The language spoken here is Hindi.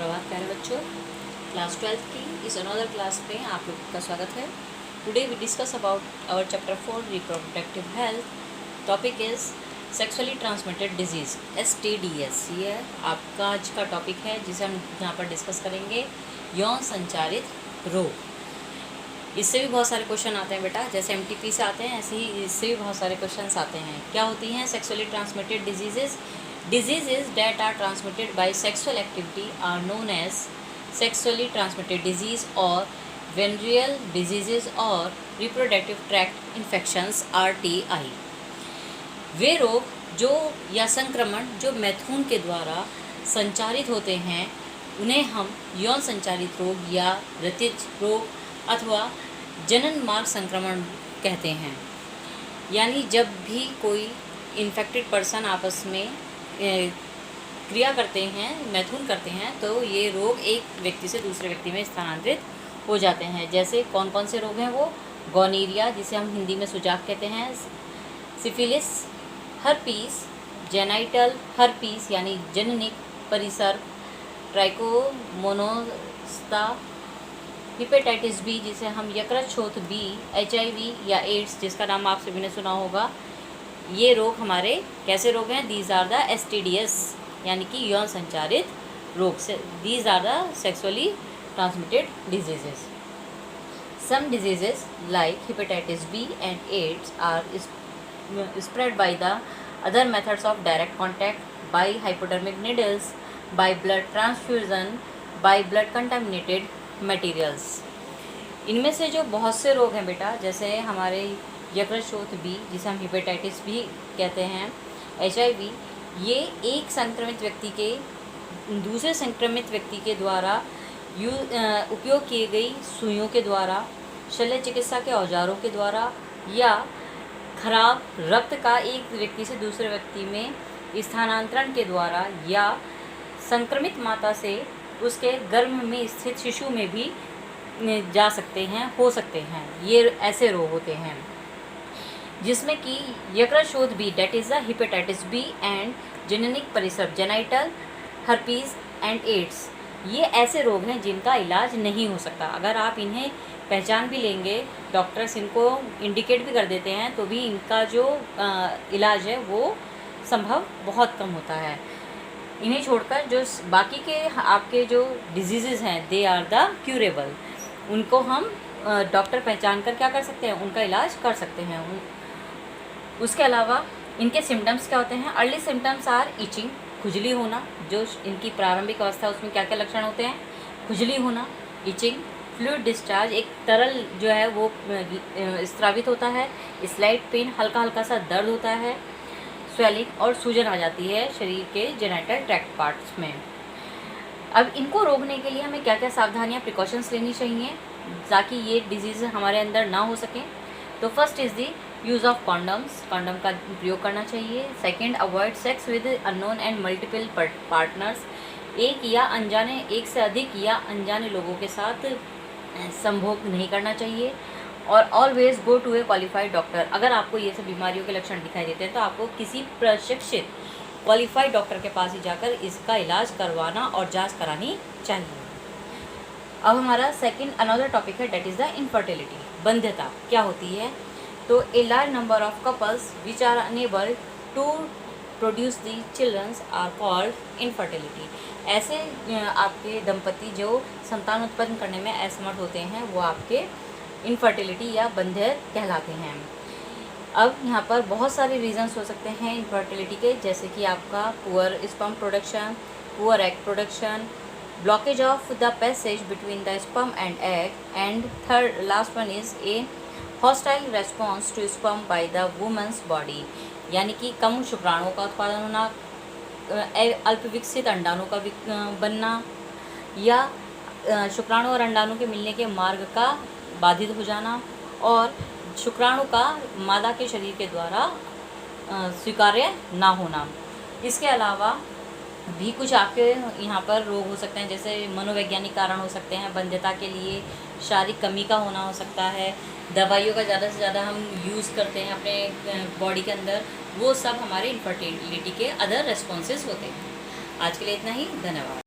सुप्रभात प्यारे बच्चों। क्लास 12 की इस अनदर क्लास में आप लोगों का स्वागत है। Today we discuss about our chapter 4 reproductive health. Topic is sexually transmitted disease STDs। ये आपका आज का टॉपिक है जिसे हम यहाँ पर डिस्कस करेंगे, यौन संचारित रोग। इससे भी बहुत सारे क्वेश्चन आते हैं बेटा, जैसे MTP से आते हैं ऐसे ही इससे भी बहुत सारे क्वेश्चन आते हैं। क्या होती हैं sexually transmitted diseases? Diseases that are transmitted by sexual activity are known as sexually transmitted disease or venereal diseases or reproductive tract infections RTI। वे रोग जो या संक्रमण जो मैथुन के द्वारा संचारित होते हैं उन्हें हम यौन संचारित रोग या रतिज रोग अथवा जनन मार्ग संक्रमण कहते हैं। यानी जब भी कोई इन्फेक्टेड पर्सन आपस में क्रिया करते हैं, मैथुन करते हैं, तो ये रोग एक व्यक्ति से दूसरे व्यक्ति में स्थानांतरित हो जाते हैं। जैसे कौन कौन से रोग हैं वो? गोनीरिया, जिसे हम हिंदी में सुजाक कहते हैं, सिफिलिस, हर्पीस, जेनाइटल हर्पीस यानी जननिक परिसर, ट्राइकोमोनास्ता, हेपेटाइटिस बी जिसे हम यकृत बी, HIV या एड्स जिसका नाम आप सभी ने सुना होगा। ये रोग हमारे कैसे रोग हैं? दीज आर द STDs यानी कि यौन संचारित रोग से। These are the sexually transmitted diseases. Some diseases like hepatitis B and AIDS are spread by the other methods of direct contact, by hypodermic needles, by blood transfusion, by blood contaminated materials. इनमें से जो बहुत से रोग हैं बेटा, जैसे हमारे यकृत बी जिसे हम हेपेटाइटिस बी कहते हैं, HIV, ये एक संक्रमित व्यक्ति के दूसरे संक्रमित व्यक्ति के द्वारा उपयोग किए गई सुइयों के द्वारा, शल्य चिकित्सा के औजारों के द्वारा या खराब रक्त का एक व्यक्ति से दूसरे व्यक्ति में स्थानांतरण के द्वारा या संक्रमित माता से उसके गर्भ में स्थित शिशु में भी जा सकते हैं, हो सकते हैं। ये ऐसे रोग होते हैं जिसमें कि यकृत बी डेट is the hepatitis B and जेनेनिक परिसर, जेनाइटल हर्पीस एंड एड्स, ये ऐसे रोग हैं जिनका इलाज नहीं हो सकता। अगर आप इन्हें पहचान भी लेंगे, डॉक्टर्स इनको इंडिकेट भी कर देते हैं, तो भी इनका जो इलाज है वो संभव बहुत कम होता है। इन्हें छोड़कर जो बाकी के आपके जो डिजीज़ हैं दे आर द क्यूरेबल। उनको हम डॉक्टर पहचान कर क्या कर सकते हैं, उनका इलाज कर सकते हैं। उसके अलावा इनके सिम्टम्स क्या होते हैं? अर्ली सिम्टम्स आर इचिंग, खुजली होना। जो इनकी प्रारंभिक अवस्था है उसमें क्या क्या लक्षण होते हैं? खुजली होना, इचिंग, फ्लूइड डिस्चार्ज, एक तरल जो है वो स्रावित होता है, स्लाइट पेन, हल्का हल्का सा दर्द होता है, स्वेलिंग और सूजन आ जाती है शरीर के जेनाइटल ट्रैक्ट पार्ट्स में। अब इनको रोकने के लिए हमें क्या क्या सावधानियाँ, प्रिकॉशंस लेनी चाहिए ताकि ये डिजीज़ हमारे अंदर ना हो सकें? तो first is the use of condoms, condom का प्रयोग करना चाहिए। Second, avoid sex with unknown and multiple partners, एक से अधिक या अनजाने लोगों के साथ संभोग नहीं करना चाहिए। और always go to a qualified doctor. अगर आपको ये सब बीमारियों के लक्षण दिखाई देते हैं तो आपको किसी प्रशिक्षित क्वालिफाइड डॉक्टर के पास ही जाकर इसका इलाज करवाना और जांच करानी चाहिए। अब हमारा सेकंड अनदर टॉपिक है डेट इज़ द इनफर्टिलिटी, बंध्यता क्या होती है? तो a large number of couples which are unable to produce the children are called infertility. ऐसे आपके दंपति जो संतान उत्पन्न करने में असमर्थ होते हैं वो आपके इनफर्टिलिटी या बंध्य कहलाते हैं। अब यहाँ पर बहुत सारे रीजंस हो सकते हैं इनफर्टिलिटी के, जैसे कि आपका poor sperm production, poor egg production, blockage of the passage between the sperm and egg, and third last one is a hostile response to sperm by the women's body, यानी कि कम शुक्राणुओं का उत्पादन होना, अल्प विकसित अंडाणु का बनना या शुक्राणु और अंडाणु के मिलने के मार्ग का बाधित हो जाना, और शुक्राणु का मादा के शरीर के द्वारा स्वीकार्य ना होना। इसके अलावा भी कुछ आपके यहाँ पर रोग हो सकते हैं, जैसे मनोवैज्ञानिक कारण हो सकते हैं। बंध्यता के लिए शारीरिक कमी का होना हो सकता है, दवाइयों का ज़्यादा से ज़्यादा हम यूज़ करते हैं अपने बॉडी के अंदर, वो सब हमारे इनफर्टिलिटी के अदर रेस्पॉन्सेस होते हैं। आज के लिए इतना ही, धन्यवाद।